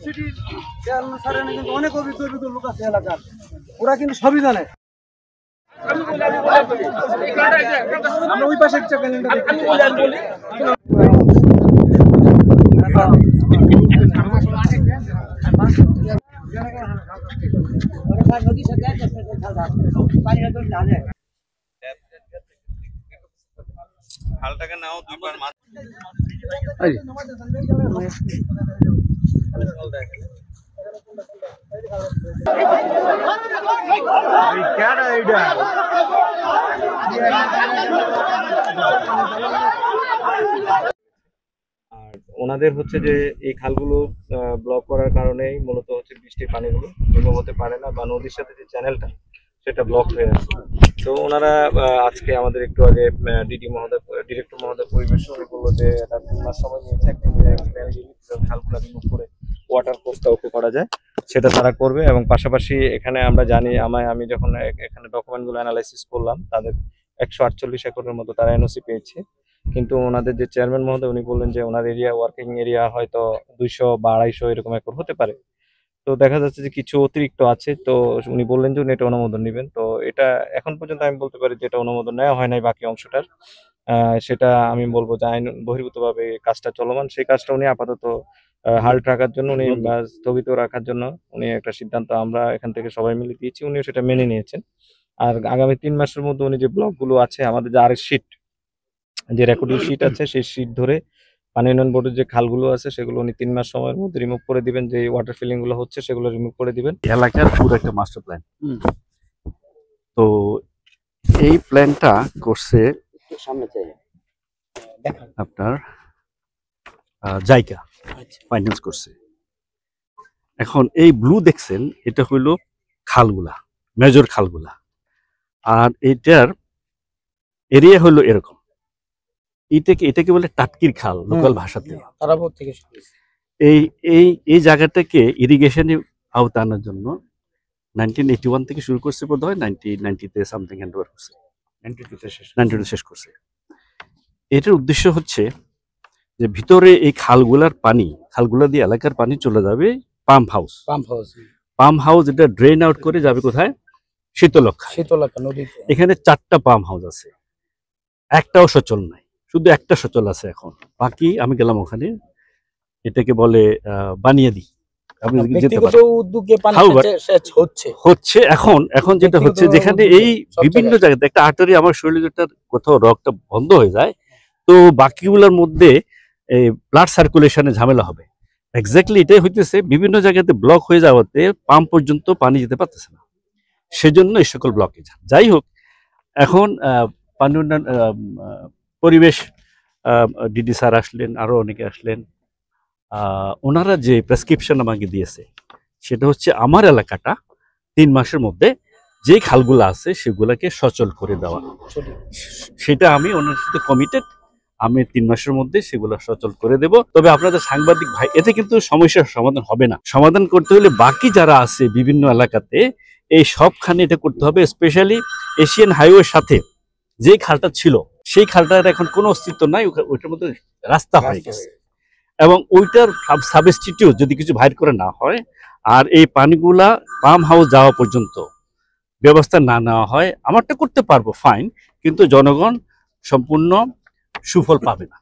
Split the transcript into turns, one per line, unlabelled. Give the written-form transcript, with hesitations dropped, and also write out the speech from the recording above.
সিটির chairman sir কিন্তু অনেক অভিজ্ঞ লোক আছে এলাকার, ওরা কিন্তু সবই জানে। আমরা ওই পাশে একটা
হালটাকে নাও দুইবার মাছ আর ওনাদের হচ্ছে যে এই খালগুলো ব্লক করার কারণেই মূলত হচ্ছে বৃষ্টির পানিগুলো নির্গম হতে পারে না, বা নদীর সাথে যে চ্যানেলটা সেটা ব্লক হয়ে আছে। তো ওনারা আজকে আমাদের একটু আগে ডিরেক্টর মহোদয় পরিবেশ উনি বললো যে এটা 3 মাস সময় নিয়েছে একটা খালগুলো রিমুভ করে ওয়াটার কোর্সটা ওকে করা যায় সেটা তারা করবে। এবং পাশাপাশি এখানে আমরা জানি আমি যখন এখানে ডকুমেন্টগুলো অ্যানালাইসিস করলাম, তাদের 148 একরের মতো তারা এনওসি পেয়েছে, কিন্তু ওনাদের যে চেয়ারম্যান মহোদয় উনি বললেন যে ওনার এরিয়া ওয়ার্কিং এরিয়া হয়তো 200 বা 250 এরকম একর হতে পারে। তো দেখা যাচ্ছে যে কিছু অতিরিক্ত আছে, তো উনি বললেন যে উনি এটা অনুমোদন নেবেন। তো এটা এখন পর্যন্ত আমি বলতে পারি যে এটা অনুমোদন নেওয়া হয় নাই বাকি অংশটার, সেটা আমি বলবো যে আইন বহির্ভূতভাবে কাজটা চলমান। সেই কাজটা উনি আপাতত হাল্ট রাখার জন্য, উনি স্থগিত রাখার জন্য উনি একটা সিদ্ধান্ত আমরা এখান থেকে সবাই মিলে দিয়েছি, উনিও সেটা মেনে নিয়েছেন। আর আগামী 3 মাসের মধ্যে উনি যে ব্লকগুলো আছে আমাদের যে আরেক শিট যে রেকর্ডিং শিট আছে সেই শিট ধরে পানি উন্নয়ন বোর্ডের যে খালগুলো আছে সেগুলো উনি 3 মাস সময়ের মধ্যে রিমুভ করে দিবেন, যে ওয়াটার ফিলিং গুলো হচ্ছে সেগুলো রিমুভ করে দিবেন।
এলাকার পুরো একটা মাস্টার প্ল্যান। তো এই প্ল্যানটা করছে আপনার জায়গা ফাইন্যান্স করছে। এখন এই ব্লু দেখছেন এটা হইল খালগুলা, মেজর খালগুলা, আর এটার এরিয়া হলো এরকম। এটাকে বলে টাটকির খাল লোকাল ভাষাতে। এই এই এই জায়গাটাকে ইরিগেশনে আওতা আনার জন্য 1981 থেকে শুরু করছে বোধ হয়, 1990-তে সামথিং হ্যান্ড ওভার করছে, 92 শেষ করছে। এটার উদ্দেশ্য হচ্ছে যে ভিতরে এই খালগুলা দিয়ে এলাকার পানি চলে যাবে পাম্প হাউস এটা ড্রেন আউট করে যাবে কোথায়? শীতলক্ষা নদীতে। এখানে 4টা পাম্প হাউস আছে, একটাও সচল নাই, শুধু একটা সচল আছে এখন। বাকি আমি গেলাম ওখানে, এটাকে বলে বানিয়ে দিই। হচ্ছে এখন যেটা হচ্ছে যেখানে এই বিভিন্ন জায়গাতে একটা আর্টারি আমার শরীরে কোথাও রক্তটা বন্ধ হয়ে যায়, তো বাকিগুলোর মধ্যে ব্লাড সার্কুলেশনে ঝামেলা হবে। এক্স্যাক্টলি এটাই হইতেছে, বিভিন্ন জায়গাতে ব্লক হয়ে যাওয়াতে পাম্প পর্যন্ত পানি যেতে পারতেছে না, সেজন্য এই সকল ব্লকেজ। যাই হোক, এখন পানি উন্নয়ন পরিবেশ ডিডি স্যার আসলেন, আরো অনেকে আসলেন। ওনারা যে প্রেসক্রিপশন আমাকে দিয়েছে সেটা হচ্ছে আমার এলাকাটা 3 মাসের মধ্যে যে খালগুলো আছে সেগুলোকে সচল করে দেওয়া। সেটা আমি ওনার সাথে কমিটেড, আমি 3 মাসের মধ্যে সেগুলো সচল করে দেব। তবে আপনাদের সাংবাদিক ভাই, এতে কিন্তু সমস্যার সমাধান হবে না। সমাধান করতে হলে বাকি যারা আছে বিভিন্ন এলাকাতে এই সবখানে এটা করতে হবে। স্পেশালি এশিয়ান হাইওয়ের সাথে যে খালটা ছিল সেই খালটার এখন কোনো অস্তিত্ব নাই, ওইটার মধ্যে রাস্তা হয়ে গেছে। এবং ওইটার সাবস্টিটিউট যদি কিছু বাইর করে না হয় আর এই পানিগুলা পাম্প হাউস যাওয়া পর্যন্ত ব্যবস্থা না নেওয়া হয়, আমারটা করতে পারবো ফাইন, কিন্তু জনগণ সম্পূর্ণ সুফল পাবে না।